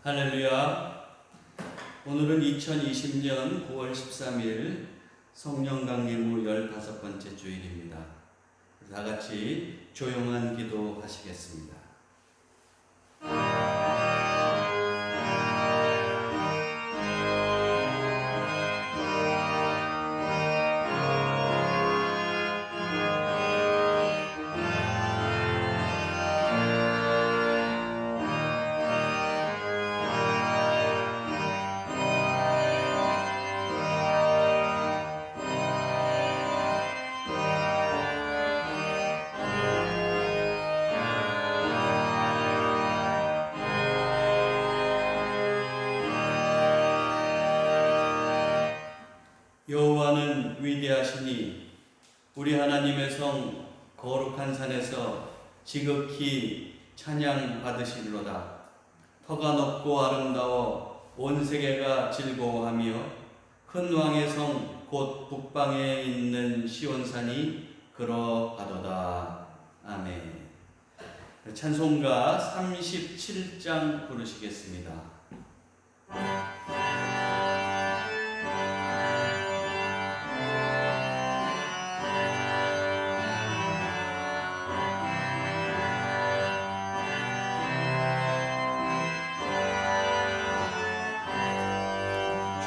할렐루야. 오늘은 2020년 9월 13일 성령 강림 후 15번째 주일입니다. 다 같이 조용한 기도 하시겠습니다. 여호와는 위대하시니 우리 하나님의 성 거룩한 산에서 지극히 찬양 받으시리로다. 터가 높고 아름다워 온 세계가 즐거워하며 큰 왕의 성 곧 북방에 있는 시온산이 그러하도다. 아멘. 찬송가 37장 부르시겠습니다.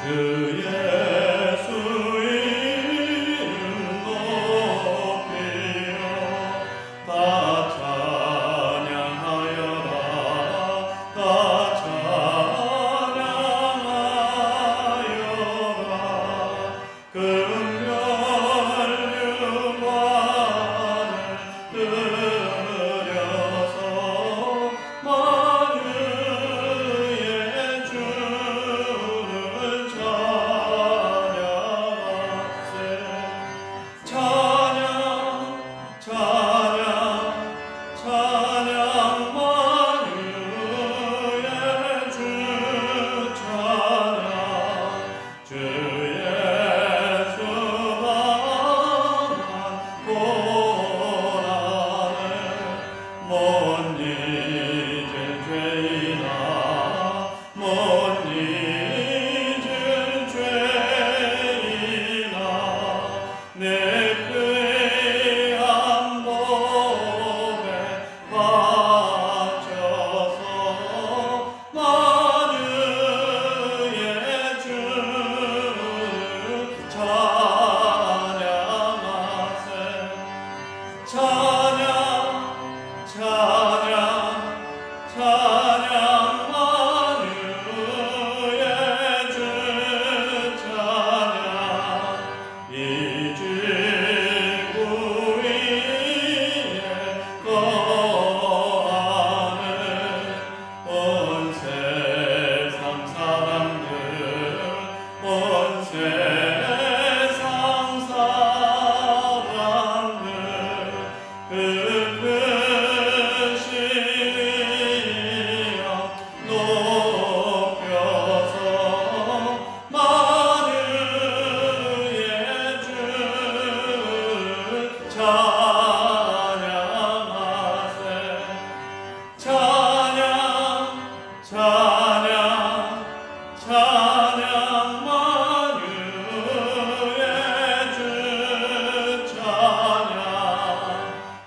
주 예수 이름 높이며 다 찬양하여라. 다 찬양하여라. 금멸류관을 들여서 만유의 주를 찬양 만유의 주 찬양. 주 예수 강한 고난을 못 잊을 죄이나 못 잊을 죄이나 내 귀한 몸에 바쳐서 만유의 주를 찬양하세. 찬양 만유의 주 찬양. 이 지구 위에 거하는 온 세상 사람들 온 세상 사람들 그 크신 이름 높여서 만유의 주 찬양하세. 찬양 만유의 주 찬양.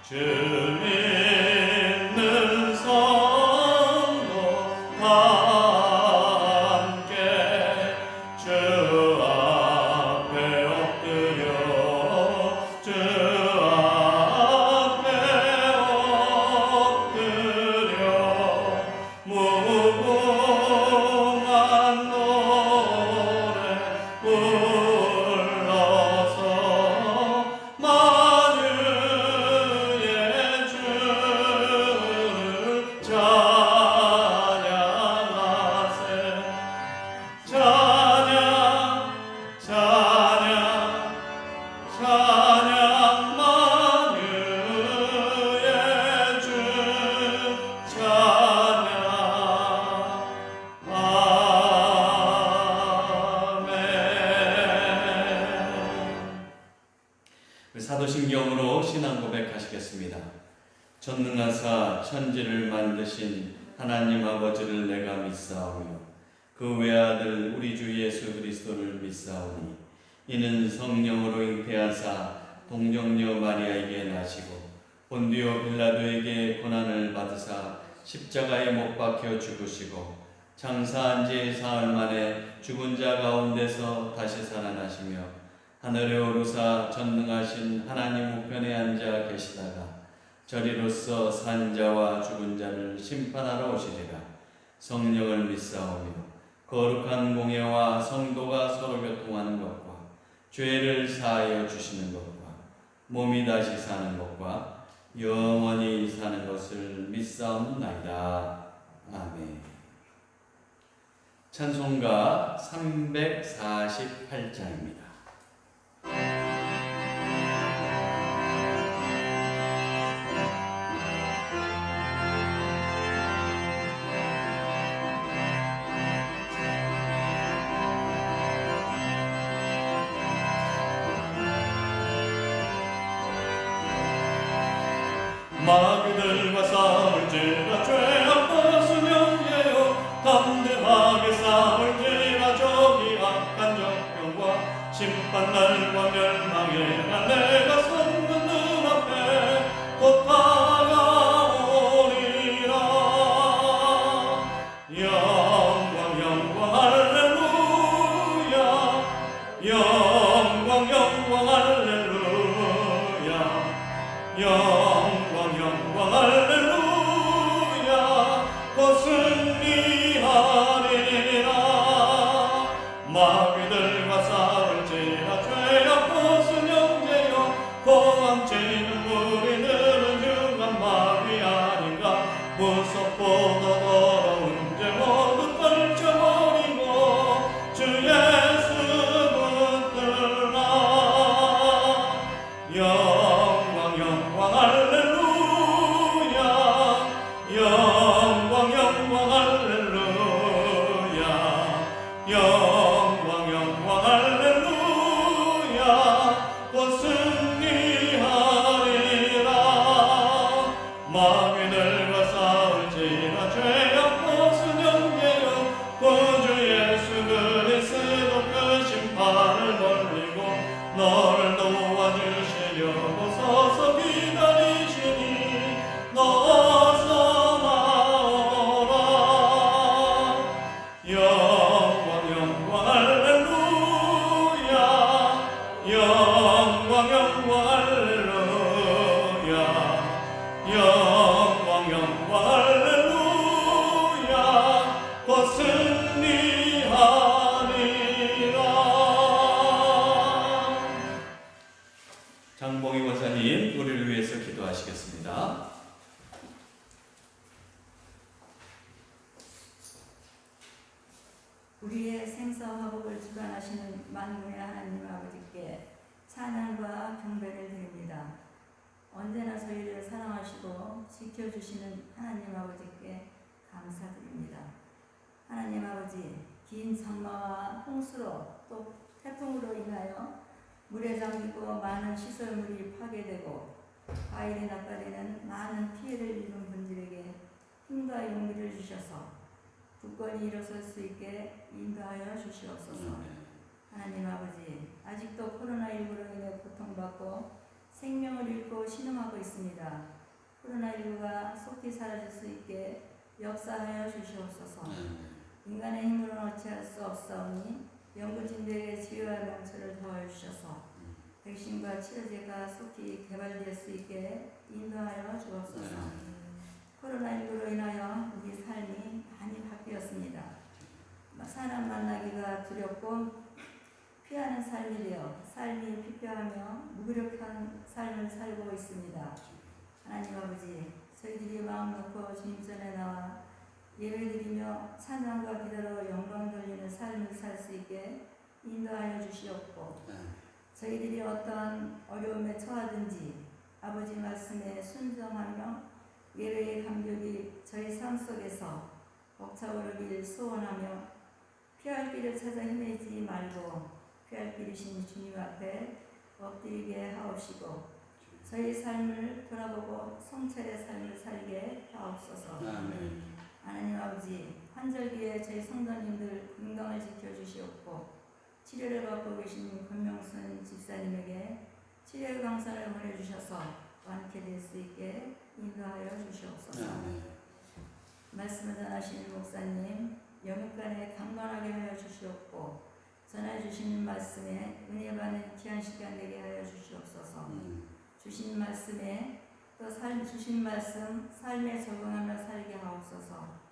주 믿는 성도 다 함께 주 앞에 엎드려 주 앞에 엎드려 무궁한 노래 불러서 만유의 주를 찬양하세. 찬양 만유의 주 찬양. 아멘. 사도신경으로 신앙 고백하시겠습니다. 전능하사 천지를 만드신 하나님 아버지를 내가 믿사오며 그 외아들 우리 주 예수 그리스도를 믿사오니 이는 성령으로 잉태하사 동정녀 마리아에게 나시고 본디오 빌라도에게 고난을 받으사 십자가에 못 박혀 죽으시고 장사한 지 사흘 만에 죽은 자 가운데서 다시 살아나시며 하늘에 오르사 전능하신 하나님 우편에 앉아 계시다가 저리로서 산 자와 죽은 자를 심판하러 오시리라. 성령을 믿사오며 거룩한 공예와 성도가 서로 교통하는 것과 죄를 사하여 주시는 것과 몸이 다시 사는 것과 영원히 사는 것을 믿사옵나이다. 아멘. 찬송가 348장입니다. 마귀들과 싸울지라 죄 앞서서 영예요 담대하게 싸울지라 저기 악한 적병과 심판날과 멸망에나 내가 섰는 눈앞에 곧 다가오리라. 영광 영광 할렐루야 영광 영광 할렐루야 영광 할렐루야 곧 승리하리라. 마귀들과 싸울지라 죄 앞벗은 영제여 공함치는 우리들은 흉한 마귀 아닌가. 무섭고 더 더러운 죄 모두 떨쳐버리고 주 예수 붙들라. 영광 영광 할렐루야 영광 영광 할렐루야 영광 영광 할렐루야 곧 승리하리라. 마귀들과 싸울지라 죄 앞벗은 영예요 구주 예수 그리스도 그 심판을 멀리고 너를 도와주시려고 서서 기다리시니 너 어서 나오라. 영광 영광 할렐루야 영광 영광 할렐루야 영광 영광 할렐루야 곧 승리하리라. 장봉희 원사님 우리를 위해서 기도하시겠습니다. 우리의 생사화복을 주관하시는 만군의 하나님 아버지께 찬양과 경배를 드립니다. 언제나 저희를 사랑하시고 지켜주시는 하나님 아버지께 감사드립니다. 하나님 아버지, 긴 장마와 홍수로 또 태풍으로 인하여 물에 잠기고 많은 시설물이 파괴되고 과일이 나빠지는 많은 피해를 입은 분들에게 힘과 용기를 주셔서 굳건히 일어설 수 있게 인도하여 주시옵소서. 하나님 아버지, 아직도 코로나19로 인해 고통받고 생명을 잃고 신음하고 있습니다. 코로나19가 속히 사라질 수 있게 역사하여 주시옵소서. 인간의 힘으로는 어찌할 수 없사오니 연구진들에게 지혜와 명철을 더하여 주셔서 백신과 치료제가 속히 개발될 수 있게 인도하여 주옵소서. 코로나19로 인하여 우리 삶이 많이 바뀌었습니다. 사람 만나기가 두렵고 피하는 삶이 되어 삶이 피폐하며 무기력한 삶을 살고 있습니다. 하나님 아버지, 저희들이 마음 놓고 주님 전에 나와 예배드리며 찬양과 기도로 영광 돌리는 삶을 살 수 있게 인도하여 주시옵고 저희들이 어떠한 어려움에 처하든지 아버지 말씀에 순종하며 예배의 감격이 저희 삶 속에서 벅차오르길 소원하며 피할 길을 찾아 헤매지 말고 피할 길이신 주님 앞에 엎드리게 하옵시고 저희 삶을 돌아보고 성찰의 삶을 살게 하옵소서. 아멘. 하나님 아버지, 환절기에 저희 성도님들 건강을 지켜주시옵고 치료를 받고 계신 권명순 집사님에게 치료의 강산을 보내주셔서 완쾌될 수 있게 인도하여 주시옵소서. 말씀을 전하시는 목사님 영육간에 강건하게 하여 주시옵고 전해 주시는 말씀에 은혜 받는 귀한 시간 되게 하여 주시옵소서. 주신 말씀에 또 주신 말씀 삶에 적응하며 살게 하옵소서.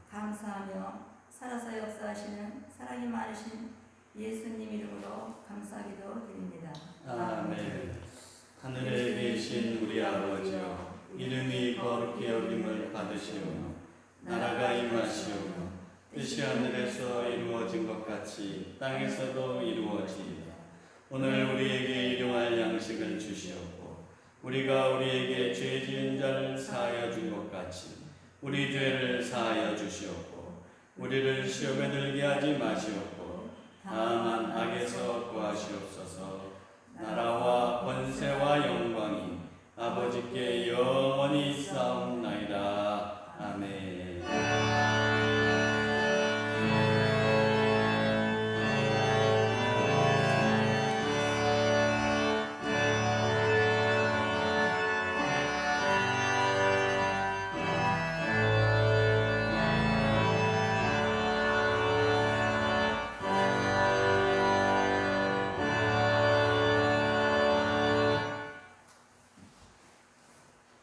감사하며 살아서 역사하시는 사랑이 많으신 예수님 이름으로 감사기도 드립니다. 아멘. 하늘에 계신 우리 아버지여, 이름이 거룩히 여김을 받으시오며 나라가 임하시오며 뜻이 하늘에서 이루어진 것 같이 땅에서도 이루어지이다. 오늘 우리에게 일용할 양식을 주시옵고 우리가 우리에게 죄 지은 자를 사하여 준 것 같이 우리 죄를 사하여 주시옵고 우리를 시험에 들게 하지 마시옵고 다만 악에서 구하시옵소서. 나라와 권세와 영광이 아버지께 영원히 있사옵나이다. 아멘.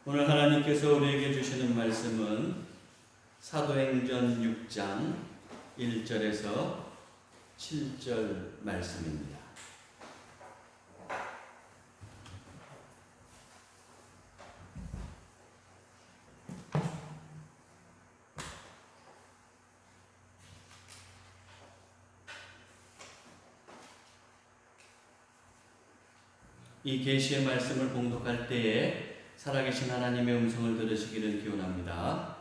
오늘 하나님께서 우리에게 주시는 말씀은 사도행전 6장 1절에서 7절 말씀입니다. 이 계시의 말씀을 봉독할 때에 살아계신 하나님의 음성을 들으시기를 기원합니다.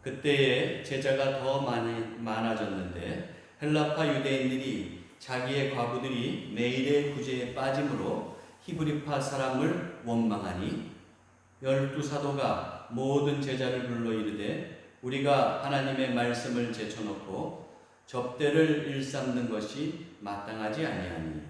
그때에 제자가 더 많아졌는데 헬라파 유대인들이 자기의 과부들이 매일의 구제에 빠짐으로 히브리파 사람을 원망하니 12사도가 모든 제자를 불러 이르되 우리가 하나님의 말씀을 제쳐놓고 접대를 일삼는 것이 마땅하지 아니하니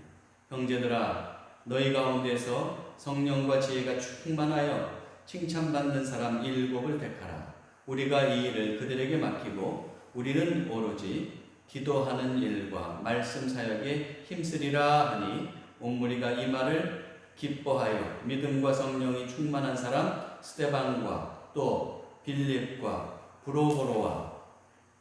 형제들아 너희 가운데서 성령과 지혜가 충만하여 칭찬받는 사람 7을 택하라. 우리가 이 일을 그들에게 맡기고 우리는 오로지 기도하는 일과 말씀 사역에 힘쓰리라 하니 온 무리가 이 말을 기뻐하여 믿음과 성령이 충만한 사람 스데반과 또 빌립과 브로보로와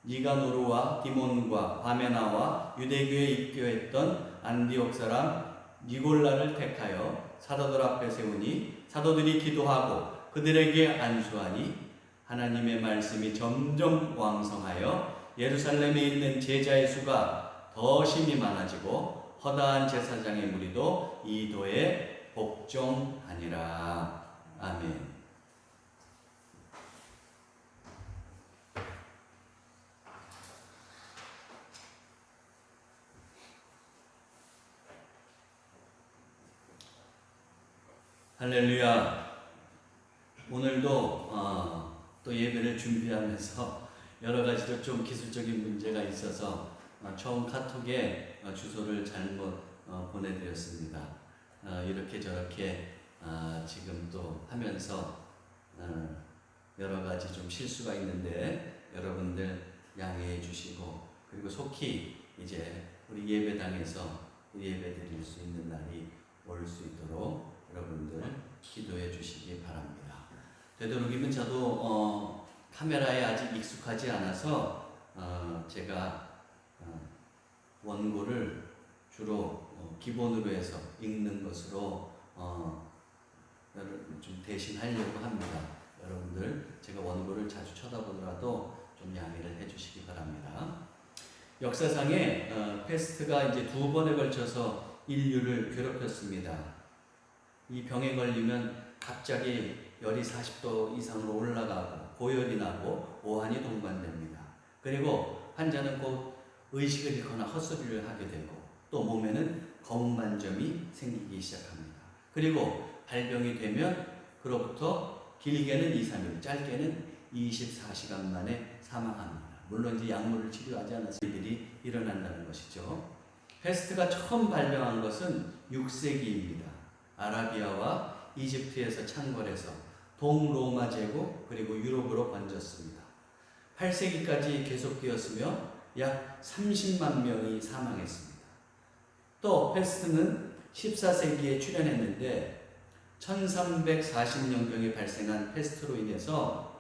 니가노르와 디몬과 바메나와 유대교에 입교했던 안디옥 사람 니골라를 택하여 사도들 앞에 세우니 사도들이 기도하고 그들에게 안수하니 하나님의 말씀이 점점 왕성하여 예루살렘에 있는 제자의 수가 더 심히 많아지고 허다한 제사장의 무리도 이 도에 복종하니라. 아멘. 할렐루야. 오늘도 또 예배를 준비하면서 여러 가지로 좀 기술적인 문제가 있어서 처음 카톡에 주소를 잘못 보내드렸습니다. 이렇게 저렇게 지금 또 하면서 여러 가지 좀 실수가 있는데 여러분들 양해해 주시고 그리고 속히 이제 우리 예배당에서 예배 드릴 수 있는 날이 올 수 있도록 여러분들 기도해 주시기 바랍니다. 되도록이면 저도 카메라에 아직 익숙하지 않아서 제가 원고를 주로 기본으로 해서 읽는 것으로 좀 대신하려고 합니다. 여러분들 제가 원고를 자주 쳐다보더라도 좀 양해를 해주시기 바랍니다. 역사상에 패스트가 이제 2번에 걸쳐서 인류를 괴롭혔습니다. 이 병에 걸리면 갑자기 열이 40도 이상으로 올라가고 고열이 나고 오한이 동반됩니다. 그리고 환자는 곧 의식을 잃거나 헛소리를 하게 되고 또 몸에는 검은 반점이 생기기 시작합니다. 그리고 발병이 되면 그로부터 길게는 2, 3일, 짧게는 24시간 만에 사망합니다. 물론 이제 약물을 치료하지 않아서 일들이 일어난다는 것이죠. 패스트가 처음 발병한 것은 6세기입니다. 아라비아와 이집트에서 창궐해서 동로마 제국 그리고 유럽으로 번졌습니다. 8세기까지 계속되었으며 약 30만 명이 사망했습니다. 또 패스트는 14세기에 출현했는데 1340년경에 발생한 패스트로 인해서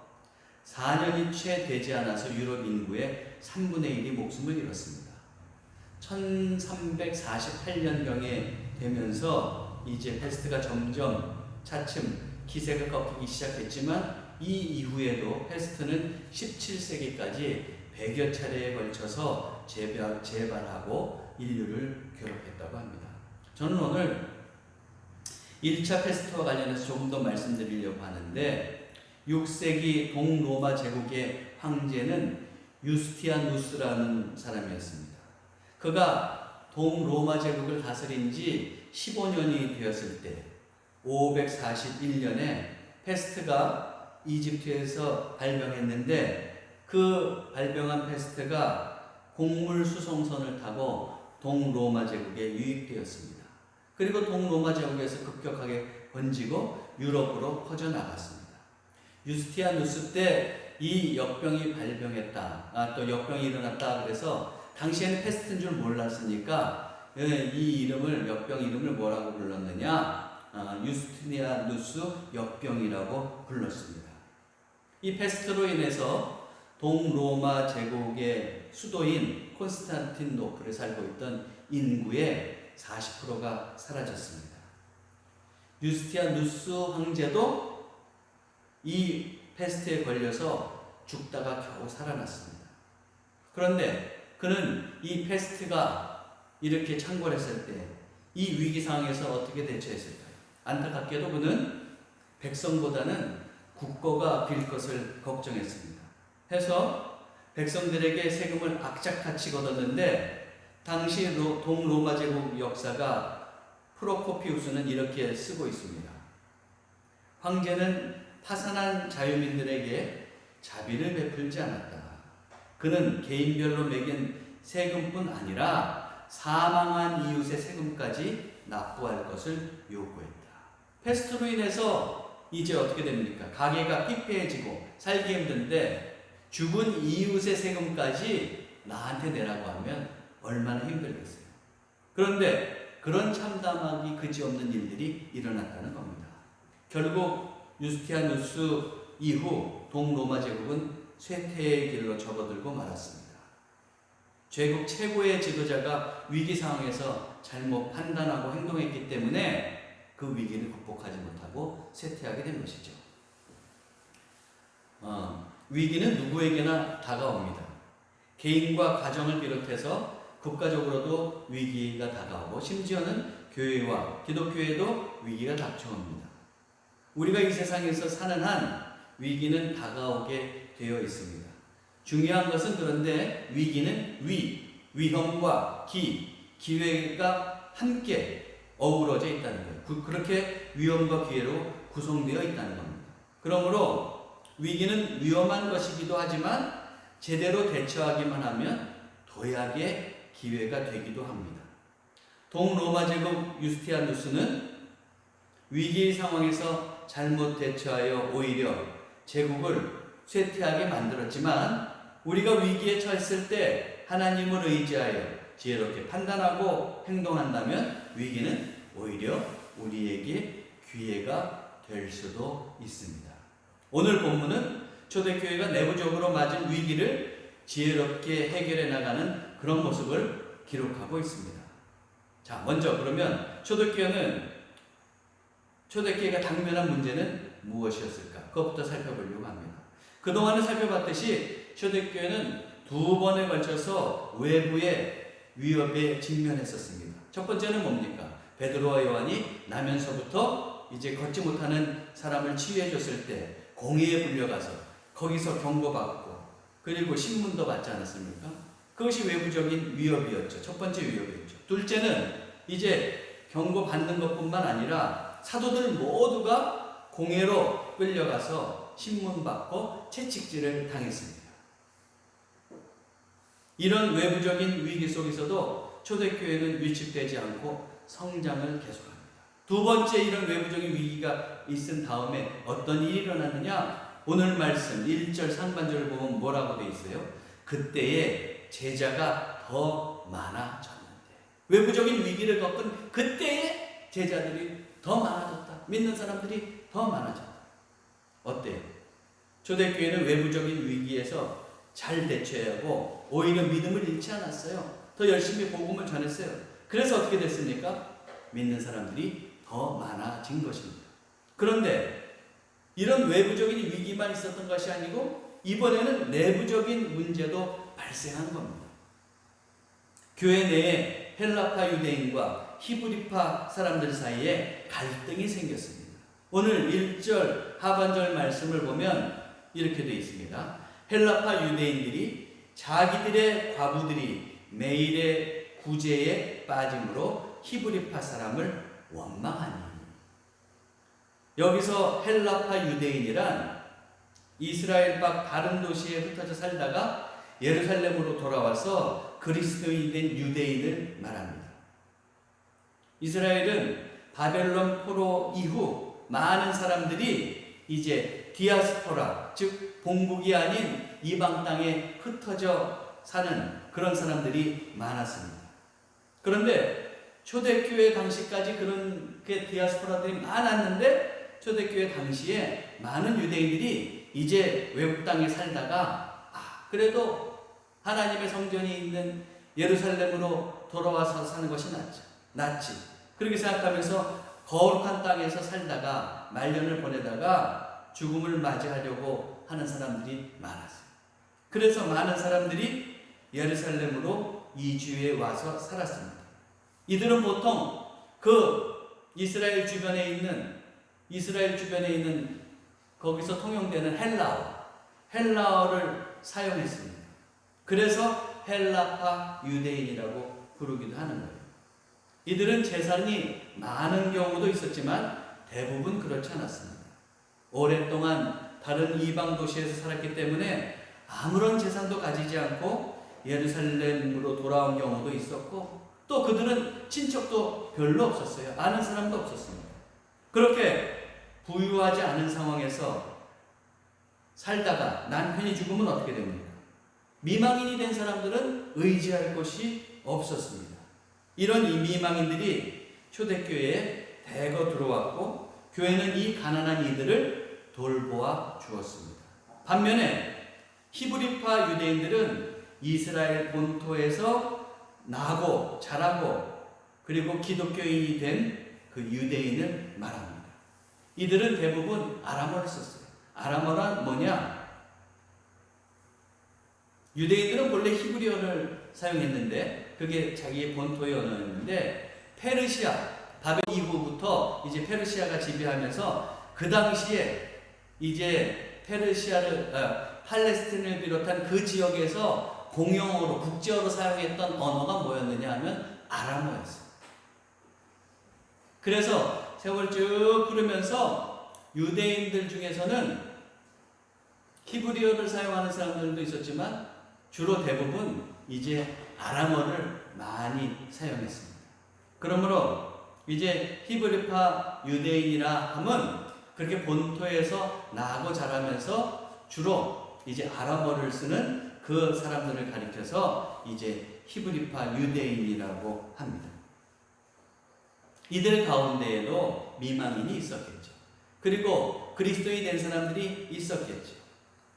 4년이 채 되지 않아서 유럽 인구의 3분의 1이 목숨을 잃었습니다. 1348년경에 되면서 이제 패스트가 점점 차츰 기세가 꺾이기 시작했지만 이 이후에도 패스트는 17세기까지 100여 차례에 걸쳐서 재발하고 인류를 괴롭혔다고 합니다. 저는 오늘 1차 패스트와 관련해서 조금 더 말씀드리려고 하는데 6세기 동로마 제국의 황제는 유스티아누스라는 사람이었습니다. 그가 동로마 제국을 다스린 지 15년이 되었을 때 541년에 패스트가 이집트에서 발병했는데 그 발병한 패스트가 곡물 수송선을 타고 동로마 제국에 유입되었습니다. 그리고 동로마 제국에서 급격하게 번지고 유럽으로 퍼져나갔습니다. 유스티아누스 때 이 역병이 발병했다, 또 역병이 일어났다 그래서 당시에는 패스트인 줄 몰랐으니까 이 이름을 역병 이름을 뭐라고 불렀느냐? 유스티아누스 역병이라고 불렀습니다. 이 패스트로 인해서 동로마 제국의 수도인 콘스탄티노플에 살고 있던 인구의 40%가 사라졌습니다. 유스티아누스 황제도 이 패스트에 걸려서 죽다가 겨우 살아났습니다. 그런데 그는 이 패스트가 이렇게 창궐했을 때 이 위기 상황에서 어떻게 대처했을까요? 안타깝게도 그는 백성보다는 국고가 빌 것을 걱정했습니다. 해서 백성들에게 세금을 악착같이 걷었는데 당시 동로마 제국 역사가 프로코피우스는 이렇게 쓰고 있습니다. 황제는 파산한 자유민들에게 자비를 베풀지 않았다. 그는 개인별로 매긴 세금뿐 아니라 사망한 이웃의 세금까지 납부할 것을 요구했다. 패스트로 인해서 이제 어떻게 됩니까? 가게가 피폐해지고 살기 힘든데 죽은 이웃의 세금까지 나한테 내라고 하면 얼마나 힘들겠어요. 그런데 그런 참담하기 그지없는 일들이 일어났다는 겁니다. 결국 유스티아누스 이후 동로마 제국은 쇠퇴의 길로 접어들고 말았습니다. 제국 최고의 지도자가 위기 상황에서 잘못 판단하고 행동했기 때문에 그 위기를 극복하지 못하고 쇠퇴하게 된 것이죠. 위기는 누구에게나 다가옵니다. 개인과 가정을 비롯해서 국가적으로도 위기가 다가오고 심지어는 교회와 기독교에도 위기가 닥쳐옵니다. 우리가 이 세상에서 사는 한 위기는 다가오게 되어 있습니다. 중요한 것은 그런데 위기는 위험과 기회가 함께 어우러져 있다는 거예요. 그렇게 위험과 기회로 구성되어 있다는 겁니다. 그러므로 위기는 위험한 것이기도 하지만 제대로 대처하기만 하면 도약의 기회가 되기도 합니다. 동로마 제국 유스티아누스는 위기 상황에서 잘못 대처하여 오히려 제국을 쇠퇴하게 만들었지만 우리가 위기에 처했을 때 하나님을 의지하여 지혜롭게 판단하고 행동한다면 위기는 오히려 우리에게 기회가 될 수도 있습니다. 오늘 본문은 초대교회가 내부적으로 맞은 위기를 지혜롭게 해결해 나가는 그런 모습을 기록하고 있습니다. 자, 먼저 그러면 초대교회가 당면한 문제는 무엇이었을까? 그것부터 살펴보려고 합니다. 그동안은 살펴봤듯이 초대교회는 두 번에 걸쳐서 외부의 위협에 직면했었습니다. 첫 번째는 뭡니까? 베드로와 요한이 나면서부터 이제 걷지 못하는 사람을 치유해 줬을 때 공회에 불려가서 거기서 경고받고 그리고 신문도 받지 않았습니까? 그것이 외부적인 위협이었죠. 첫 번째 위협이었죠. 둘째는 이제 경고받는 것뿐만 아니라 사도들 모두가 공회로 끌려가서 신문받고 채찍질을 당했습니다. 이런 외부적인 위기 속에서도 초대교회는 위축되지 않고 성장을 계속합니다. 두 번째 이런 외부적인 위기가 있은 다음에 어떤 일이 일어나느냐? 오늘 말씀 1절 상반절을 보면 뭐라고 돼 있어요? 그때에 제자가 더 많아졌는데, 외부적인 위기를 겪은 그때에 제자들이 더 많아졌다. 믿는 사람들이 더 많아졌다. 어때요? 초대교회는 외부적인 위기에서 잘 대처해야 하고 오히려 믿음을 잃지 않았어요. 더 열심히 복음을 전했어요. 그래서 어떻게 됐습니까? 믿는 사람들이 더 많아진 것입니다. 그런데 이런 외부적인 위기만 있었던 것이 아니고 이번에는 내부적인 문제도 발생한 겁니다. 교회 내에 헬라파 유대인과 히브리파 사람들 사이에 갈등이 생겼습니다. 오늘 1절 하반절 말씀을 보면 이렇게 되어 있습니다. 헬라파 유대인들이 자기들의 과부들이 매일의 구제에 빠짐으로 히브리파 사람을 원망하니. 여기서 헬라파 유대인이란 이스라엘 밖 다른 도시에 흩어져 살다가 예루살렘으로 돌아와서 그리스도인이 된 유대인을 말합니다. 이스라엘은 바벨론 포로 이후 많은 사람들이 이제 디아스포라, 즉 본국이 아닌 이방 땅에 흩어져 사는 그런 사람들이 많았습니다. 그런데 초대교회 당시까지 그런 디아스포라들이 많았는데 초대교회 당시에 많은 유대인들이 이제 외국 땅에 살다가 그래도 하나님의 성전이 있는 예루살렘으로 돌아와서 사는 것이 낫지. 그렇게 생각하면서 거룩한 땅에서 살다가 말년을 보내다가 죽음을 맞이하려고 하는 사람들이 많았어요. 그래서 많은 사람들이 예루살렘으로 이주해 와서 살았습니다. 이들은 보통 그 이스라엘 주변에 있는 거기서 통용되는 헬라어를 사용했습니다. 그래서 헬라파 유대인이라고 부르기도 하는 거예요. 이들은 재산이 많은 경우도 있었지만 대부분 그렇지 않았습니다. 오랫동안 다른 이방 도시에서 살았기 때문에 아무런 재산도 가지지 않고 예루살렘으로 돌아온 경우도 있었고, 또 그들은 친척도 별로 없었어요. 아는 사람도 없었습니다. 그렇게 부유하지 않은 상황에서 살다가 남편이 죽으면 어떻게 됩니까? 미망인이 된 사람들은 의지할 곳이 없었습니다. 이런 이 미망인들이 초대교회에 대거 들어왔고 교회는 이 가난한 이들을 돌보아 주었습니다. 반면에 히브리파 유대인들은 이스라엘 본토에서 나고 자라고 그리고 기독교인이 된 그 유대인을 말합니다. 이들은 대부분 아람어를 썼어요. 아람어란 뭐냐? 유대인들은 원래 히브리어를 사용했는데 그게 자기의 본토의 언어였는데 페르시아, 바벨 이후부터 이제 페르시아가 지배하면서 그 당시에 이제 팔레스틴을 비롯한 그 지역에서 공용어로 국제어로 사용했던 언어가 뭐였느냐 하면 아람어였어요. 그래서 세월 쭉 흐르면서 유대인들 중에서는 히브리어를 사용하는 사람들도 있었지만 주로 대부분 이제 아람어를 많이 사용했습니다. 그러므로 이제 히브리파 유대인이라 함은 그렇게 본토에서 나고 자라면서 주로 이제 아람어를 쓰는 그 사람들을 가리켜서 이제 히브리파 유대인이라고 합니다. 이들 가운데에도 미망인이 있었겠죠. 그리고 그리스도인이 된 사람들이 있었겠죠.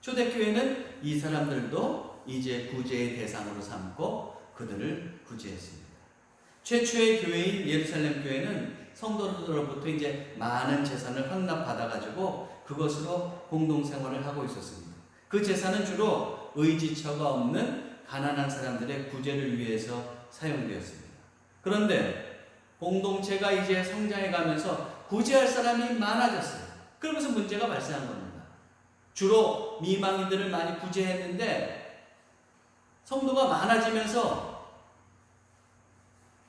초대교회는 이 사람들도 이제 구제의 대상으로 삼고 그들을 구제했습니다. 최초의 교회인 예루살렘 교회는 성도들로부터 이제 많은 재산을 헌납받아가지고 그것으로 공동생활을 하고 있었습니다. 그 재산은 주로 의지처가 없는 가난한 사람들의 구제를 위해서 사용되었습니다. 그런데 공동체가 이제 성장해 가면서 구제할 사람이 많아졌어요. 그러면서 문제가 발생한 겁니다. 주로 미망인들을 많이 구제했는데 성도가 많아지면서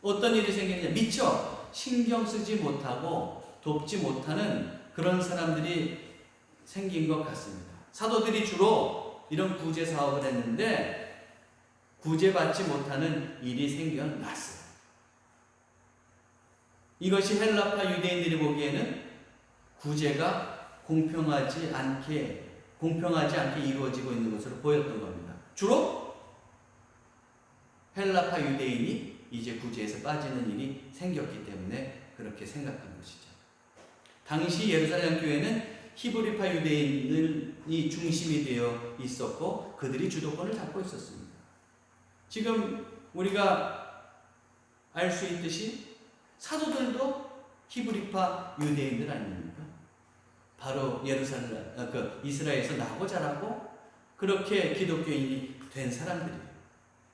어떤 일이 생기느냐, 미처 신경 쓰지 못하고 돕지 못하는 그런 사람들이 생긴 것 같습니다. 사도들이 주로 이런 구제 사업을 했는데 구제받지 못하는 일이 생겨났어요. 이것이 헬라파 유대인들이 보기에는 구제가 공평하지 않게 이루어지고 있는 것으로 보였던 겁니다. 주로 헬라파 유대인이 이제 구제에서 빠지는 일이 생겼기 때문에 그렇게 생각한 것이죠. 당시 예루살렘 교회는 히브리파 유대인이 중심이 되어 있었고 그들이 주도권을 잡고 있었습니다. 지금 우리가 알 수 있듯이 사도들도 히브리파 유대인들 아닙니까? 바로 이스라엘에서 나고 자라고 그렇게 기독교인이 된 사람들이에요.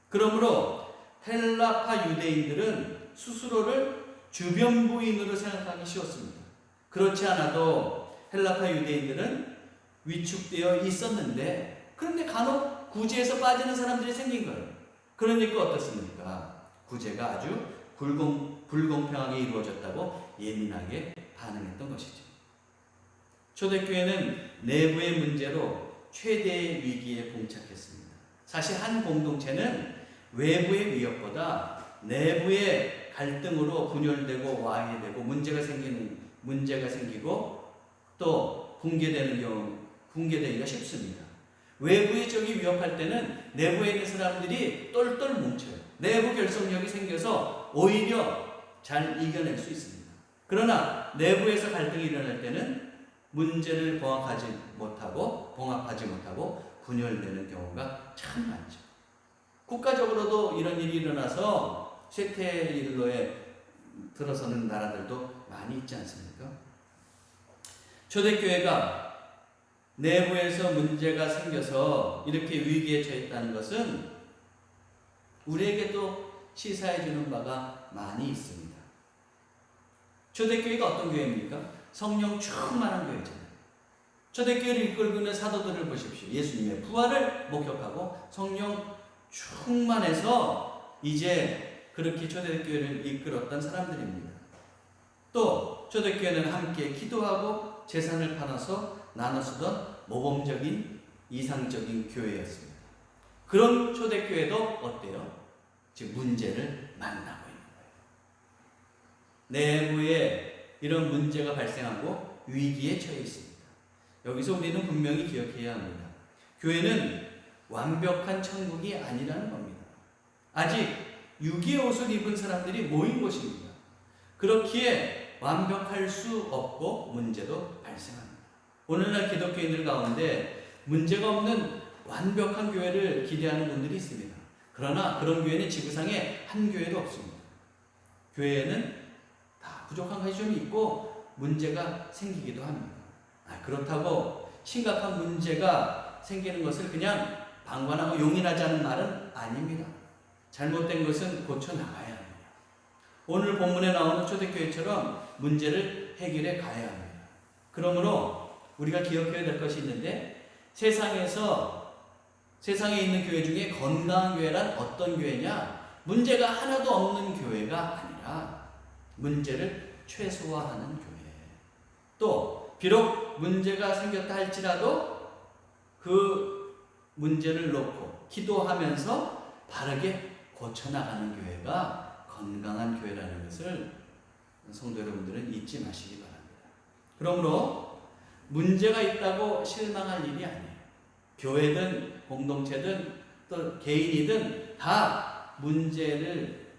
그러므로 헬라파 유대인들은 스스로를 주변부인으로 생각하기 쉬웠습니다. 그렇지 않아도 헬라파 유대인들은 위축되어 있었는데 그런데 간혹 구제에서 빠지는 사람들이 생긴 거예요. 그러니까 어떻습니까? 구제가 아주 불공평하게 이루어졌다고 예민하게 반응했던 것이죠. 초대교회는 내부의 문제로 최대의 위기에 봉착했습니다. 사실 한 공동체는 외부의 위협보다 내부의 갈등으로 분열되고 와해되고 문제가 생기고 또 붕괴되기가 쉽습니다. 외부의 적이 위협할 때는 내부에 있는 사람들이 똘똘 뭉쳐요. 내부 결속력이 생겨서 오히려 잘 이겨낼 수 있습니다. 그러나 내부에서 갈등이 일어날 때는 문제를 봉합하지 못하고 분열되는 경우가 참 많죠. 국가적으로도 이런 일이 일어나서 쇠퇴일로에 들어서는 나라들도 많이 있지 않습니까? 초대교회가 내부에서 문제가 생겨서 이렇게 위기에 처했다는 것은 우리에게도 시사해 주는 바가 많이 있습니다. 초대교회가 어떤 교회입니까? 성령 충만한 교회잖아요. 초대교회를 이끌고 있는 사도들을 보십시오. 예수님의 부활을 목격하고 성령 충만해서 이제 그렇게 초대교회를 이끌었던 사람들입니다. 또 초대교회는 함께 기도하고 재산을 나눠 쓰던 모범적인 이상적인 교회였습니다. 그런 초대교회도 어때요? 지금 문제를 만나고 있는 거예요. 내부에 이런 문제가 발생하고 위기에 처해 있습니다. 여기서 우리는 분명히 기억해야 합니다. 교회는 완벽한 천국이 아니라는 겁니다. 아직 유기의 옷을 입은 사람들이 모인 곳입니다. 그렇기에 완벽할 수 없고 문제도 발생합니다. 오늘날 기독교인들 가운데 문제가 없는 완벽한 교회를 기대하는 분들이 있습니다. 그러나 그런 교회는 지구상에 한 교회도 없습니다. 교회에는 다 부족한 것이 좀 있고 문제가 생기기도 합니다. 그렇다고 심각한 문제가 생기는 것을 그냥 방관하고 용인하자는 말은 아닙니다. 잘못된 것은 고쳐나가야 합니다. 오늘 본문에 나오는 초대교회처럼 문제를 해결해 가야 합니다. 그러므로 우리가 기억해야 될 것이 있는데 세상에 있는 교회 중에 건강한 교회란 어떤 교회냐? 문제가 하나도 없는 교회가 아니라 문제를 최소화하는 교회. 또 비록 문제가 생겼다 할지라도 그 문제를 놓고 기도하면서 바르게 고쳐나가는 교회가 건강한 교회라는 것을 성도 여러분들은 잊지 마시기 바랍니다. 그러므로 문제가 있다고 실망할 일이 아니에요. 교회든 공동체든 또 개인이든 다 문제를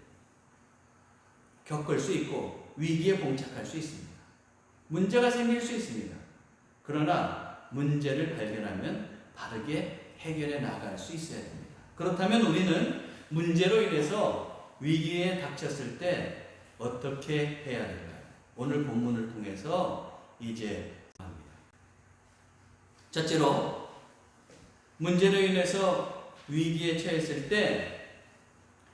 겪을 수 있고 위기에 봉착할 수 있습니다. 문제가 생길 수 있습니다. 그러나 문제를 발견하면 바르게 해결해 나갈 수 있어야 됩니다. 그렇다면 우리는 문제로 인해서 위기에 닥쳤을 때 어떻게 해야 될까요? 오늘 본문을 통해서 이제 합니다. 첫째로 문제로 인해서 위기에 처했을 때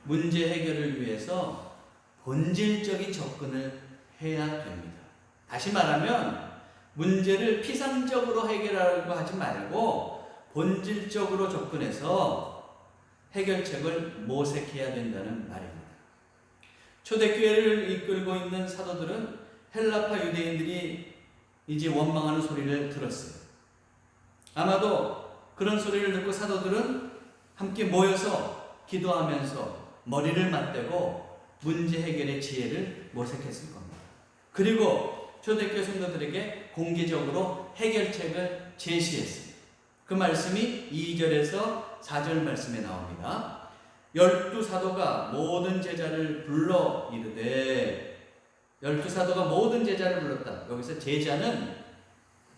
문제 해결을 위해서 본질적인 접근을 해야 됩니다. 다시 말하면 문제를 피상적으로 해결하려고 하지 말고 본질적으로 접근해서 해결책을 모색해야 된다는 말입니다. 초대교회를 이끌고 있는 사도들은 헬라파 유대인들이 이제 원망하는 소리를 들었어요. 아마도 그런 소리를 듣고 사도들은 함께 모여서 기도하면서 머리를 맞대고 문제 해결의 지혜를 모색했을 겁니다. 그리고 초대교회 성도들에게 공개적으로 해결책을 제시했습니다. 그 말씀이 2절에서 4절 말씀에 나옵니다. 12사도가 모든 제자를 불러 이르되, 12사도가 모든 제자를 불렀다. 여기서 제자는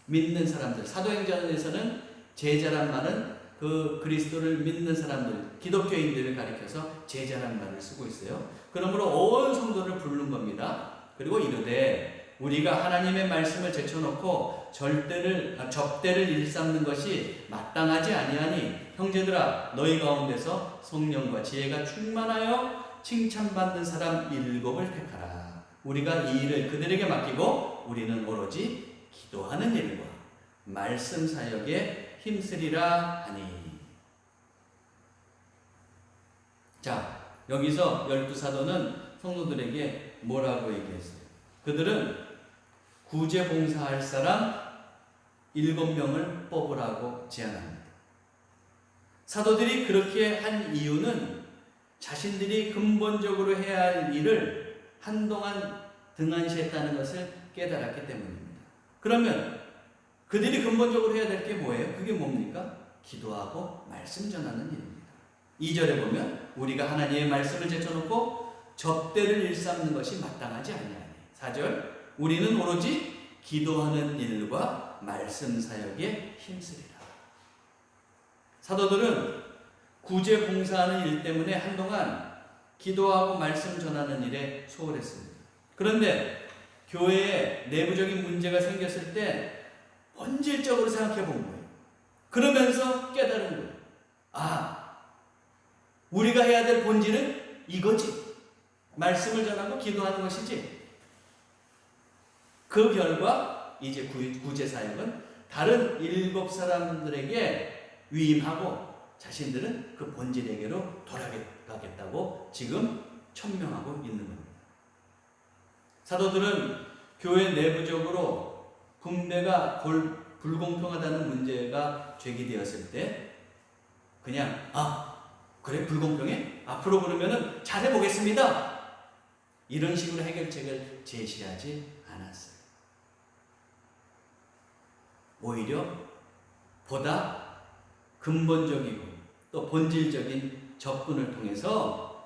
믿는 사람들, 사도행전에서는 제자란 말은 그 그리스도를 믿는 사람들, 기독교인들을 가리켜서 제자란 말을 쓰고 있어요. 그러므로 온 성도를 부른 겁니다. 그리고 이르되, 우리가 하나님의 말씀을 제쳐놓고 접대를 일삼는 것이 마땅하지 아니하니 형제들아, 너희 가운데서 성령과 지혜가 충만하여 칭찬받는 사람 7을 택하라. 우리가 이 일을 그들에게 맡기고 우리는 오로지 기도하는 일과 말씀 사역에 힘쓰리라 하니. 자, 여기서 12사도는 성도들에게 뭐라고 얘기했어요? 그들은 구제 봉사할 사람 7명을 뽑으라고 제안합니다. 사도들이 그렇게 한 이유는 자신들이 근본적으로 해야 할 일을 한동안 등한시했다는 것을 깨달았기 때문입니다. 그러면 그들이 근본적으로 해야 될 게 뭐예요? 그게 뭡니까? 기도하고 말씀 전하는 일입니다. 2절에 보면 우리가 하나님의 말씀을 제쳐놓고 접대를 일삼는 것이 마땅하지 아니하니. 4절, 우리는 오로지 기도하는 일과 말씀 사역에 힘쓰리라. 사도들은 구제 봉사하는 일 때문에 한동안 기도하고 말씀 전하는 일에 소홀했습니다. 그런데 교회에 내부적인 문제가 생겼을 때 본질적으로 생각해 본 거예요. 그러면서 깨달은 거예요. 아, 우리가 해야 될 본질은 이거지. 말씀을 전하고 기도하는 것이지. 그 결과 이제 구제 사역은 다른 7사람들에게 위임하고 자신들은 그 본질에게로 돌아가겠다고 지금 천명하고 있는 겁니다. 사도들은 교회 내부적으로 분배가 불공평하다는 문제가 제기되었을 때 그냥 그래 불공평해? 앞으로 그러면은 잘해보겠습니다. 이런 식으로 해결책을 제시하지 않았어요. 오히려 보다 근본적이고 또 본질적인 접근을 통해서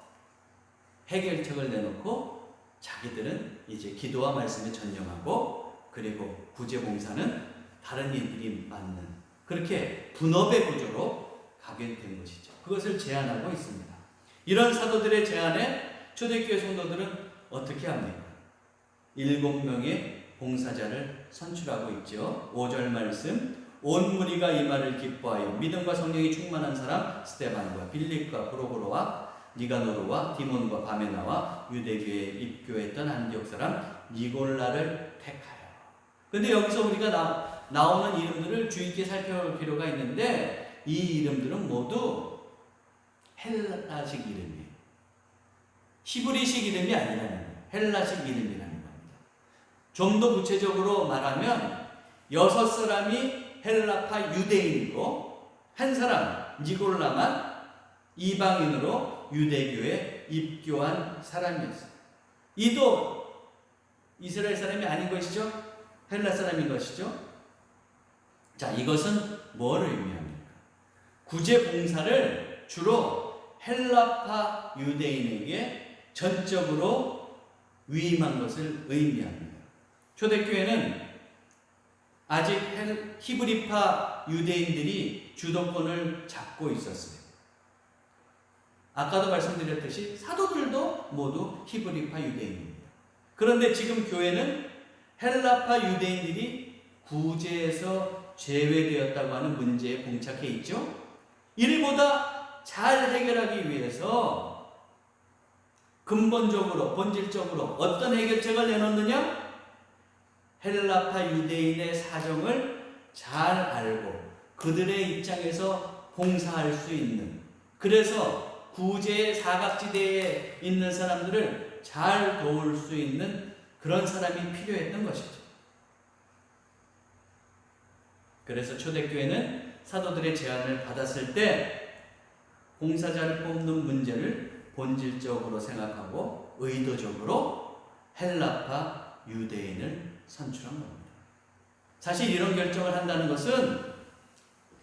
해결책을 내놓고 자기들은 이제 기도와 말씀에 전념하고 그리고 구제봉사는 다른 일들이 맞는 그렇게 분업의 구조로 가게 된 것이죠. 그것을 제안하고 있습니다. 이런 사도들의 제안에 초대교회 성도들은 어떻게 합니까? 7명의 봉사자를 선출하고 있죠. 5절 말씀, 온 무리가 이 말을 기뻐하여 믿음과 성령이 충만한 사람 스데반과 빌립과 프로고로와 니가노르와 디몬과 바메나와 유대교회에 입교했던 안디옥 사람 니골라를 택하여. 근데 여기서 우리가 나오는 이름들을 주의 있게 살펴볼 필요가 있는데 이 이름들은 모두 헬라식 이름이에요. 히브리식 이름이 아니라는 거예요. 헬라식 이름이라는 겁니다. 좀 더 구체적으로 말하면 6사람이 헬라파 유대인이고 한 사람 니골라만 이방인으로 유대교에 입교한 사람이었어요. 이도 이스라엘 사람이 아닌 것이죠? 헬라 사람인 것이죠? 자, 이것은 뭐를 의미합니까? 구제 봉사를 주로 헬라파 유대인에게 전적으로 위임한 것을 의미합니다. 초대교회는 아직 히브리파 유대인들이 주도권을 잡고 있었어요. 아까도 말씀드렸듯이 사도들도 모두 히브리파 유대인입니다. 그런데 지금 교회는 헬라파 유대인들이 구제에서 제외되었다고 하는 문제에 봉착해 있죠. 이를 잘 해결하기 위해서 근본적으로 본질적으로 어떤 해결책을 내놓느냐? 헬라파 유대인의 사정을 잘 알고 그들의 입장에서 봉사할 수 있는, 그래서 구제의 사각지대에 있는 사람들을 잘 도울 수 있는 그런 사람이 필요했던 것이죠. 그래서 초대교회는 사도들의 제안을 받았을 때 봉사자를 뽑는 문제를 본질적으로 생각하고 의도적으로 헬라파 유대인을 선출한 겁니다. 사실 이런 결정을 한다는 것은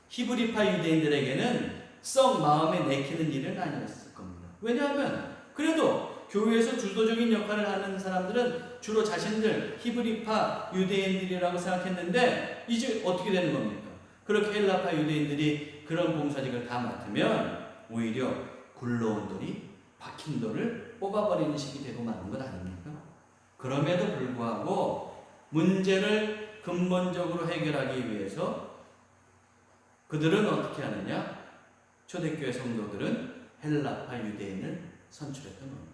히브리파 유대인들에게는 썩 마음에 내키는 일은 아니었을 겁니다. 왜냐하면 그래도 교회에서 주도적인 역할을 하는 사람들은 주로 자신들 히브리파 유대인들이라고 생각했는데 이제 어떻게 되는 겁니까? 그렇게 헬라파 유대인들이 그런 봉사직을 다 맡으면 오히려 굴러온 돌이 박힌 돌을 뽑아버리는 식이 되고 마는 것 아닙니까? 그럼에도 불구하고 문제를 근본적으로 해결하기 위해서 그들은 어떻게 하느냐? 초대교회 성도들은 헬라파 유대인을 선출했던 겁니다.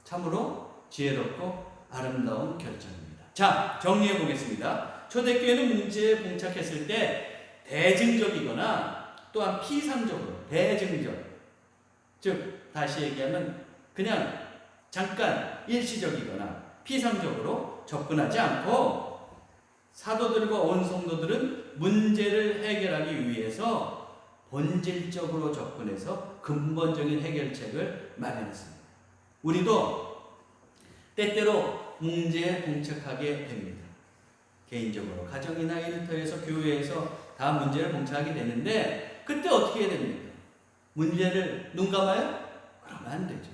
참으로 지혜롭고 아름다운 결정입니다. 자, 정리해 보겠습니다. 초대교회는 문제에 봉착했을 때 대증적이거나 또한 피상적으로 대증적, 즉 다시 얘기하면 그냥 잠깐 일시적이거나 피상적으로 접근하지 않고 사도들과 온 성도들은 문제를 해결하기 위해서 본질적으로 접근해서 근본적인 해결책을 마련했습니다. 우리도 때때로 문제에 봉착하게 됩니다. 개인적으로 가정이나 일터에서 교회에서 다 문제를 봉착하게 되는데 그때 어떻게 해야 됩니까? 문제를 눈 감아요? 그러면 안 되죠.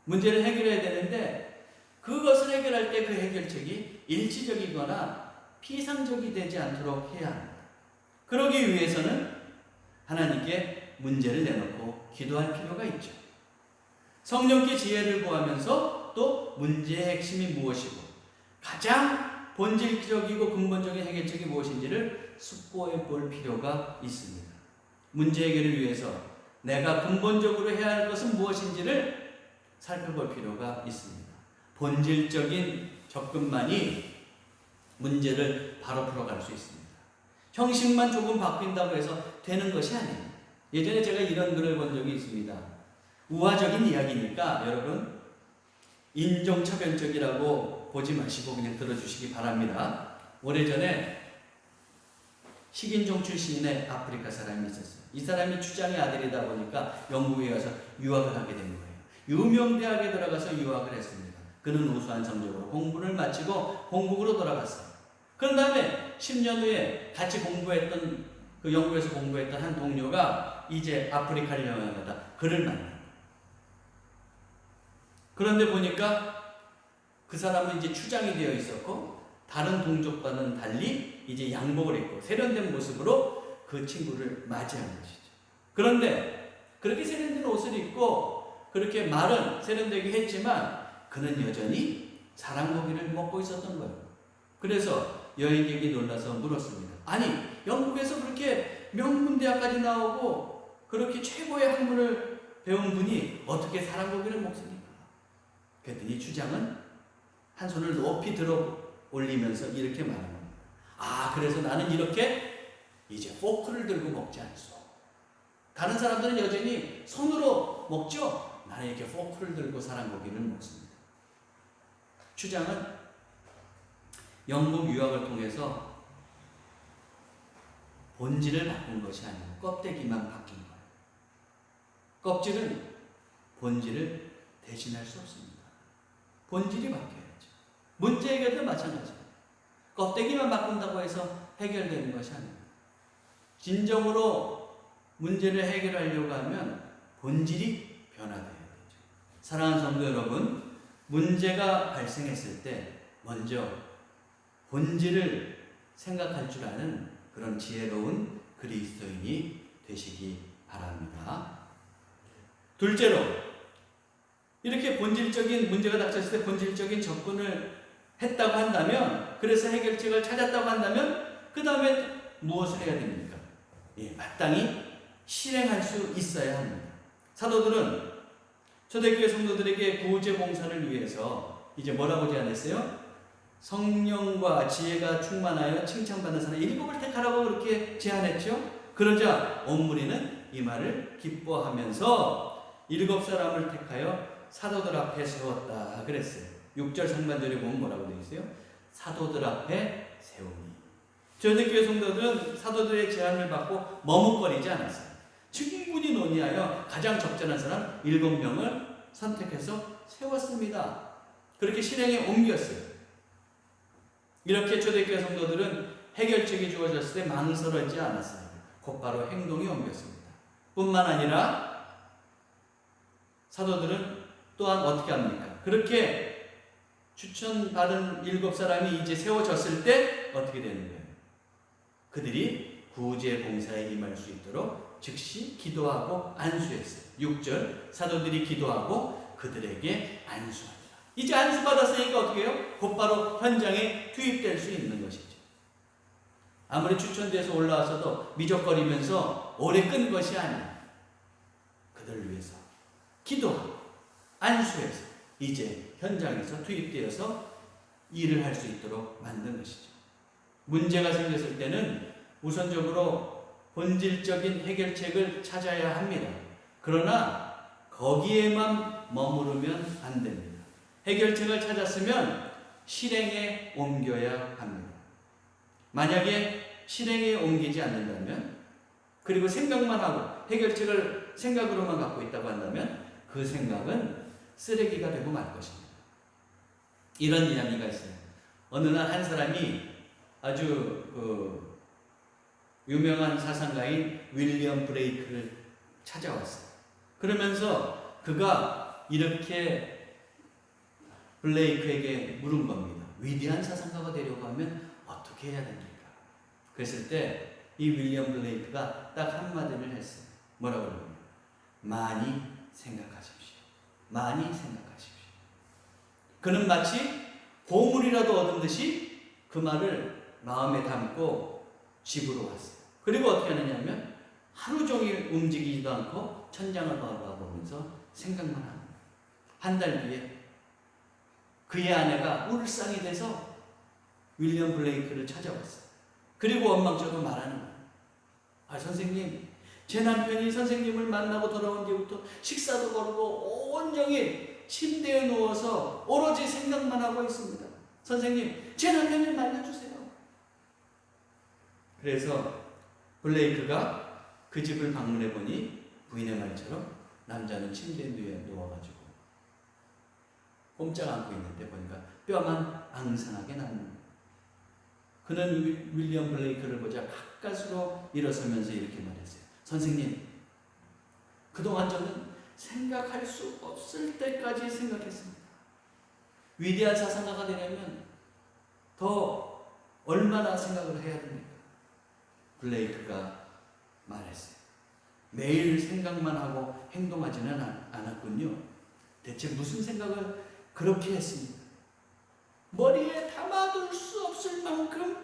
문제를 해결해야 되는데 그것을 해결할 때 그 해결책이 일시적이거나 피상적이 되지 않도록 해야 합니다. 그러기 위해서는 하나님께 문제를 내놓고 기도할 필요가 있죠. 성령께 지혜를 구하면서 또 문제의 핵심이 무엇이고 가장 본질적이고 근본적인 해결책이 무엇인지를 숙고해 볼 필요가 있습니다. 문제 해결을 위해서 내가 근본적으로 해야 할 것은 무엇인지를 살펴볼 필요가 있습니다. 본질적인 접근만이 문제를 바로 풀어갈 수 있습니다. 형식만 조금 바뀐다고 해서 되는 것이 아니에요. 예전에 제가 이런 글을 본 적이 있습니다. 우화적인 이야기니까 여러분 인종차별적이라고 보지 마시고 그냥 들어주시기 바랍니다. 오래전에 식인종 출신의 아프리카 사람이 있었어요. 이 사람이 추장의 아들이다 보니까 영국에 가서 유학을 하게 된 거예요. 유명 대학에 들어가서 유학을 했습니다. 그는 우수한 성적으로 공부를 마치고 본국으로 돌아갔어요. 그런 다음에 10년 후에 같이 공부했던 그 영국에서 공부했던 한 동료가 이제 아프리카를 여행하다 그를 만나요. 그런데 보니까 그 사람은 이제 추장이 되어 있었고 다른 동족과는 달리 이제 양복을 입고 세련된 모습으로 그 친구를 맞이한 것이죠. 그런데 그렇게 세련된 옷을 입고 그렇게 말은 세련되게 했지만 그는 여전히 사랑고기를 먹고 있었던 거예요. 그래서 여행객이 놀라서 물었습니다. 아니, 영국에서 그렇게 명문대학까지 나오고 그렇게 최고의 학문을 배운 분이 어떻게 사랑고기를 먹습니까? 그랬더니 추장은 한 손을 높이 들어 올리면서 이렇게 말하는 겁니다. 아, 그래서 나는 이렇게 이제 포크를 들고 먹지 않소. 다른 사람들은 여전히 손으로 먹죠? 나는 이렇게 포크를 들고 사랑고기를 먹습니다. 추장은 영국 유학을 통해서 본질을 바꾼 것이 아니고 껍데기만 바뀐 거예요. 껍질은 본질을 대신할 수 없습니다. 본질이 바뀌어야죠. 문제 해결도 마찬가지예요. 껍데기만 바꾼다고 해서 해결되는 것이 아닙니다. 진정으로 문제를 해결하려고 하면 본질이 변화되어야 되죠. 사랑하는 성도 여러분, 문제가 발생했을 때 먼저 본질을 생각할 줄 아는 그런 지혜로운 그리스도인이 되시기 바랍니다. 둘째로, 이렇게 본질적인 문제가 닥쳤을 때 본질적인 접근을 했다고 한다면, 그래서 해결책을 찾았다고 한다면 그 다음에 무엇을 해야 됩니까? 마땅히 실행할 수 있어야 합니다. 사도들은 초대교회 성도들에게 구제 봉사를 위해서 이제 뭐라고 제안했어요? 성령과 지혜가 충만하여 칭찬받는 사람 7을 택하라고 그렇게 제안했죠. 그러자 온 무리는 이 말을 기뻐하면서 7사람을 택하여 사도들 앞에 세웠다 그랬어요. 6절 상반절에 보면 뭐라고 되어 있어요? 사도들 앞에 세우니. 초대교회 성도들은 사도들의 제안을 받고 머뭇거리지 않았어요. 충분히 충분히 논의하여 가장 적절한 사람 7명을 선택해서 세웠습니다. 그렇게 실행에 옮겼어요. 이렇게 초대교회 성도들은 해결책이 주어졌을 때 망설이지 않았어요. 곧바로 행동에 옮겼습니다. 뿐만 아니라 사도들은 또한 어떻게 합니까? 그렇게 추천받은 7사람이 이제 세워졌을 때 어떻게 되는 거예요? 그들이 구제 봉사에 임할 수 있도록 즉시 기도하고 안수했어요. 6절 사도들이 기도하고 그들에게 안수합니다. 이제 안수받았으니까 어떻게 해요? 곧바로 현장에 투입될 수 있는 것이죠. 아무리 추천돼서 올라와서도 미적거리면서 오래 끈 것이 아니에요. 그들을 위해서 기도하고 안수해서 이제 현장에서 투입되어서 일을 할 수 있도록 만든 것이죠. 문제가 생겼을 때는 우선적으로 본질적인 해결책을 찾아야 합니다. 그러나 거기에만 머무르면 안 됩니다. 해결책을 찾았으면 실행에 옮겨야 합니다. 만약에 실행에 옮기지 않는다면, 그리고 생각만 하고 해결책을 생각으로만 갖고 있다고 한다면 그 생각은 쓰레기가 되고 말 것입니다. 이런 이야기가 있어요. 어느 날 한 사람이 아주 유명한 사상가인 윌리엄 브레이크를 찾아왔어요. 그러면서 그가 이렇게 블레이크에게 물은 겁니다. 위대한 사상가가 되려고 하면 어떻게 해야 됩니까? 그랬을 때 이 윌리엄 블레이크가 딱 한마디를 했어요. 뭐라고 그러냐면 많이 생각하십시오. 많이 생각하십시오. 그는 마치 보물이라도 얻은 듯이 그 말을 마음에 담고 집으로 왔어요. 그리고 어떻게 하느냐면 하루 종일 움직이지도 않고 천장을 바라보면서 생각만 합니다. 한 달 뒤에 그의 아내가 울상이 돼서 윌리엄 블레이크를 찾아왔어요. 그리고 원망적으로 말하는 거예요. 선생님, 제 남편이 선생님을 만나고 돌아온 뒤부터 식사도 거르고 온종일 침대에 누워서 오로지 생각만 하고 있습니다. 선생님, 제 남편을 만나주세요. 그래서 블레이크가 그 집을 방문해 보니 부인의 말처럼 남자는 침대 위에 누워가지고 꼼짝 않고 있는데 보니까 뼈만 앙상하게 났는. 그는 윌리엄 블레이크를 보자 가까스로 일어서면서 이렇게 말했어요. 선생님, 그동안 저는 생각할 수 없을 때까지 생각했습니다. 위대한 사상가가 되려면 더 얼마나 생각을 해야 됩니까? 블레이크가 말했어요. 매일 생각만 하고 행동하지는 않았군요. 대체 무슨 생각을 그렇게 했습니까? 머리에 담아둘 수 없을 만큼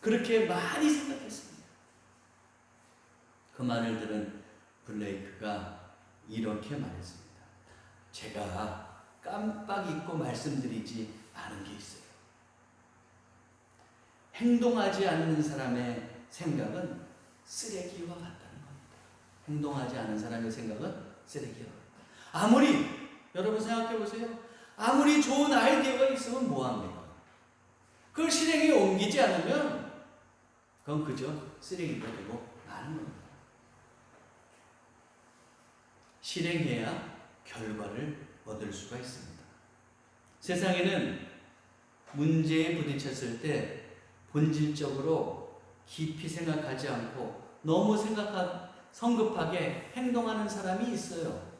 그렇게 많이 생각했습니다. 그 말을 들은 블레이크가 이렇게 말했습니다. 제가 깜빡 잊고 말씀드리지 않은 게 있어요. 행동하지 않는 사람의 생각은 쓰레기와 같다는 겁니다. 행동하지 않은 사람의 생각은 쓰레기와 같다. 아무리 여러분 생각해 보세요. 아무리 좋은 아이디어가 있으면 뭐합니까? 그걸 실행에 옮기지 않으면 그건 그저 쓰레기가 되고 마는 겁니다. 실행해야 결과를 얻을 수가 있습니다. 세상에는 문제에 부딪혔을 때 본질적으로 깊이 생각하지 않고 너무 성급하게 행동하는 사람이 있어요.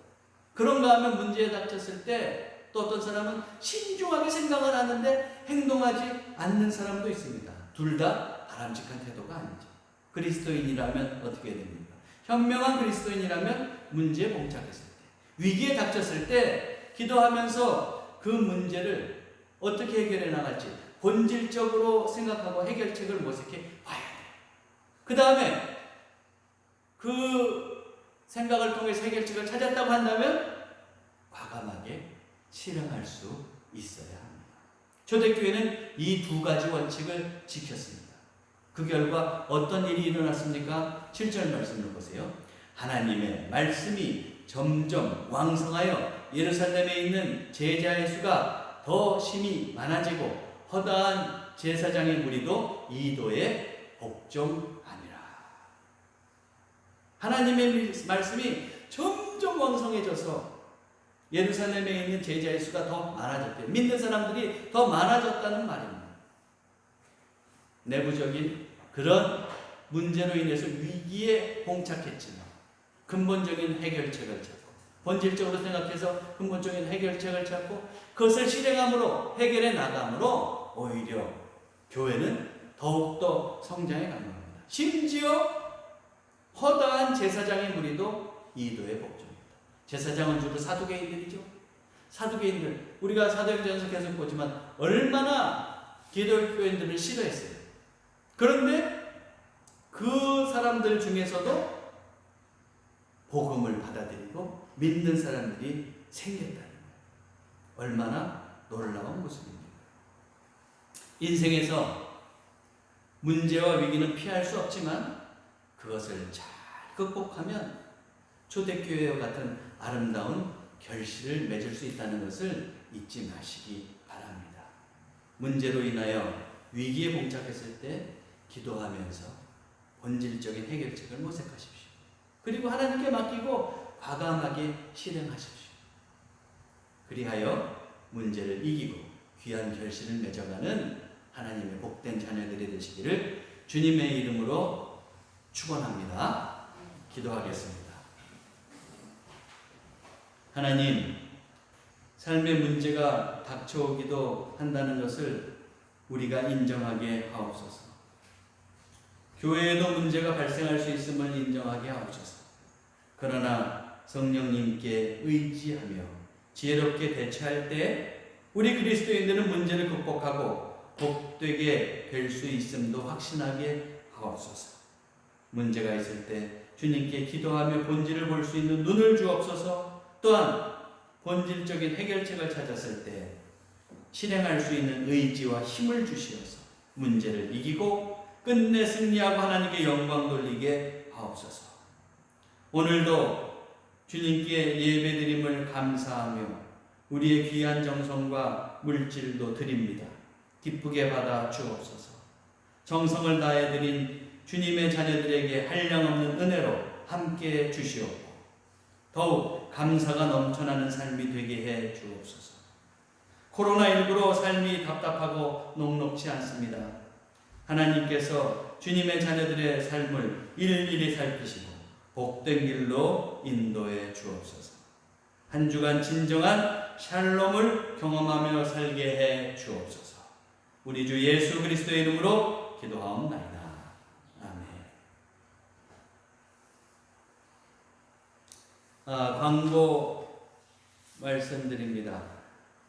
그런가 하면 문제에 닥쳤을 때 또 어떤 사람은 신중하게 생각을 하는데 행동하지 않는 사람도 있습니다. 둘 다 바람직한 태도가 아니죠. 그리스도인이라면 어떻게 됩니까? 현명한 그리스도인이라면 문제에 봉착했을 때, 위기에 닥쳤을 때 기도하면서 그 문제를 어떻게 해결해 나갈지 본질적으로 생각하고 해결책을 모색해 봐야 돼요. 그 다음에 그 생각을 통해서 해결책을 찾았다고 한다면 과감하게 실행할 수 있어야 합니다. 초대교회는 이 두 가지 원칙을 지켰습니다. 그 결과 어떤 일이 일어났습니까? 7절 말씀을 보세요. 하나님의 말씀이 점점 왕성하여 예루살렘에 있는 제자의 수가 더 심히 많아지고 허다한 제사장의 무리도 이도에 복종하니라. 하나님의 말씀이 점점 왕성해져서 예루살렘에 있는 제자의 수가 더 많아졌대요. 믿는 사람들이 더 많아졌다는 말입니다. 내부적인 그런 문제로 인해서 위기에 봉착했지만 근본적인 해결책을 찾고, 본질적으로 생각해서 근본적인 해결책을 찾고 그것을 실행함으로, 해결해 나감으로 오히려 교회는 더욱더 성장해 간 겁니다. 심지어 허다한 제사장의 무리도 이도에 복종입니다. 제사장은 주로 사두개인들이죠. 사두개인들, 우리가 사도행전에서 계속 보지만 얼마나 기독교인들을 싫어했어요. 그런데 그 사람들 중에서도 복음을 받아들이고 믿는 사람들이 생겼다는 거예요. 얼마나 놀라운 모습입니까? 인생에서 문제와 위기는 피할 수 없지만 그것을 잘 극복하면 초대교회와 같은 아름다운 결실을 맺을 수 있다는 것을 잊지 마시기 바랍니다. 문제로 인하여 위기에 봉착했을 때 기도하면서 본질적인 해결책을 모색하십시오. 그리고 하나님께 맡기고 과감하게 실행하십시오. 그리하여 문제를 이기고 귀한 결실을 맺어가는 하나님의 복된 자녀들이 되시기를 주님의 이름으로 축원합니다. 기도하겠습니다. 하나님, 삶의 문제가 닥쳐오기도 한다는 것을 우리가 인정하게 하옵소서. 교회에도 문제가 발생할 수 있음을 인정하게 하옵소서. 그러나 성령님께 의지하며 지혜롭게 대처할 때 우리 그리스도인들은 문제를 극복하고 복되게 될 수 있음도 확신하게 하옵소서. 문제가 있을 때 주님께 기도하며 본질을 볼 수 있는 눈을 주옵소서. 또한 본질적인 해결책을 찾았을 때 실행할 수 있는 의지와 힘을 주시어서 문제를 이기고 끝내 승리하고 하나님께 영광 돌리게 하옵소서. 오늘도 주님께 예배드림을 감사하며 우리의 귀한 정성과 물질도 드립니다. 기쁘게 받아 주옵소서. 정성을 다해 드린 주님의 자녀들에게 한량없는 은혜로 함께 주시옵고 더욱 감사가 넘쳐나는 삶이 되게 해 주옵소서. 코로나19로 삶이 답답하고 녹록지 않습니다. 하나님께서 주님의 자녀들의 삶을 일일이 살피시고 복된 길로 인도해 주옵소서. 한 주간 진정한 샬롬을 경험하며 살게 해 주옵소서. 우리 주 예수 그리스도의 이름으로 기도하옵나이다. 아멘. 광고 말씀드립니다.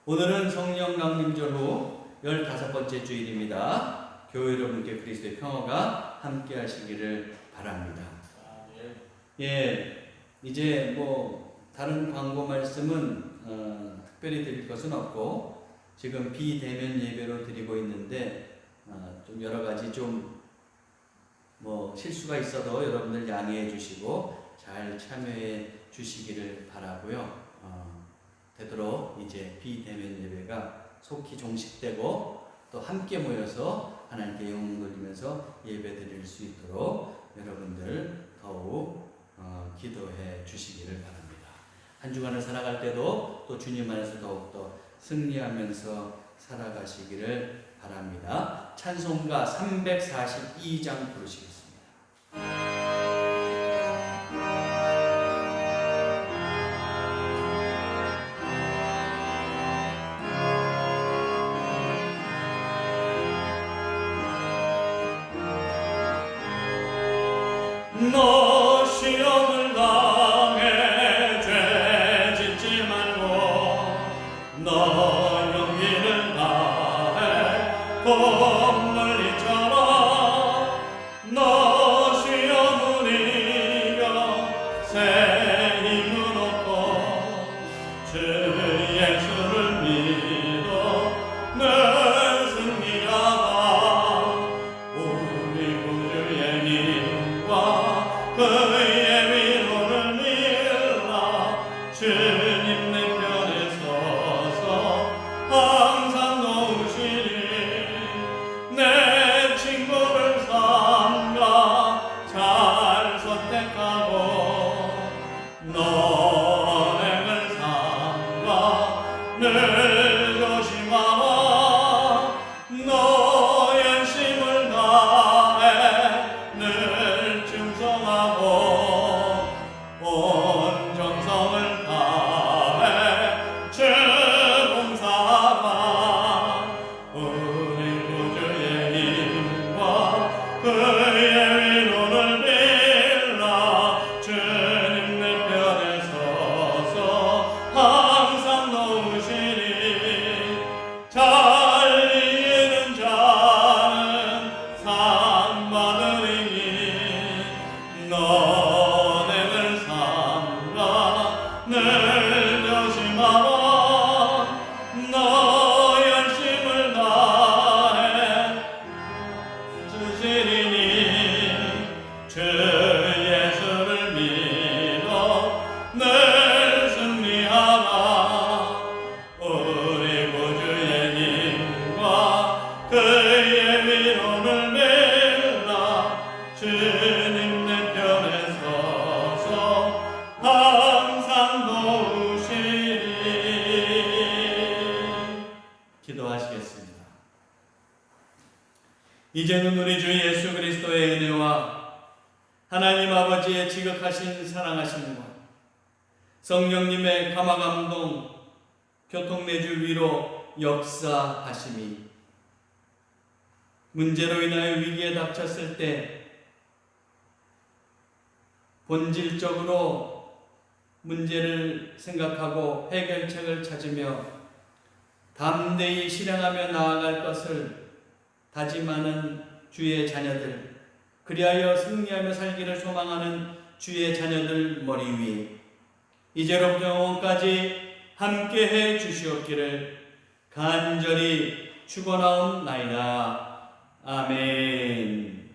오늘은 성령 강림절 후 15번째 주일입니다. 교회 여러분께 그리스도의 평화가 함께 하시기를 바랍니다. 예, 이제 다른 광고 말씀은 특별히 드릴 것은 없고 지금 비대면 예배로 드리고 있는데 좀 여러 가지 실수가 있어도 여러분들 양해해 주시고 잘 참여해 주시기를 바라고요. 되도록 이제 비대면 예배가 속히 종식되고 또 함께 모여서 하나님께 영광 돌리면서 예배 드릴 수 있도록 여러분들 더욱 기도해 주시기를 바랍니다. 한 주간을 살아갈 때도 또 주님 안에서 더욱더 승리하면서 살아가시기를 바랍니다. 찬송가 342장 부르시겠습니다. 너 시험을 당해 죄 짓지 말고 너 용기를 다해 봄을 잊어라. 너 시험을 이겨 새 힘을 얻고 주 예수를 믿어 늘 승리하라. 우리 구주의 힘과 그의 위로를 밀라. 주님 내 편에 서서 항상 도우시니 내 친구를 삼가 잘 선택하고 늘 조심하라. 너의 힘을 다해 늘 충성하고 온 정성을 다해 주 봉사하라. 우리 구주의 힘과 그의 위로를 빌라. 주님 내 편에 서서 항상 놓으시니 잘 이기는 자는 상 받으리니 너네 늘 삼가 늘 조심하라. 너 열심을 다해 주시리니 주 예수를 믿어 늘 승리하라. 우리 구주의 힘과 그의 위로를 빌라. 주님 내 편에 서서 항상 도우시리. 기도하시겠습니다. 이제는 우리 주 예수 그리스도의 은혜와 하나님 아버지의 지극하신 사랑하심과 성령님의 감화감동 교통내주 위로 역사하심이 문제로 인하여 위기에 닥쳤을 때 본질적으로 문제를 생각하고 해결책을 찾으며 담대히 실행하며 나아갈 것을 다짐하는 주의 자녀들, 그리하여 승리하며 살기를 소망하는 주의 자녀들 머리 위에 이제로부터 영원까지 함께해 주시옵기를 간절히 축원하옵나이다. 아멘.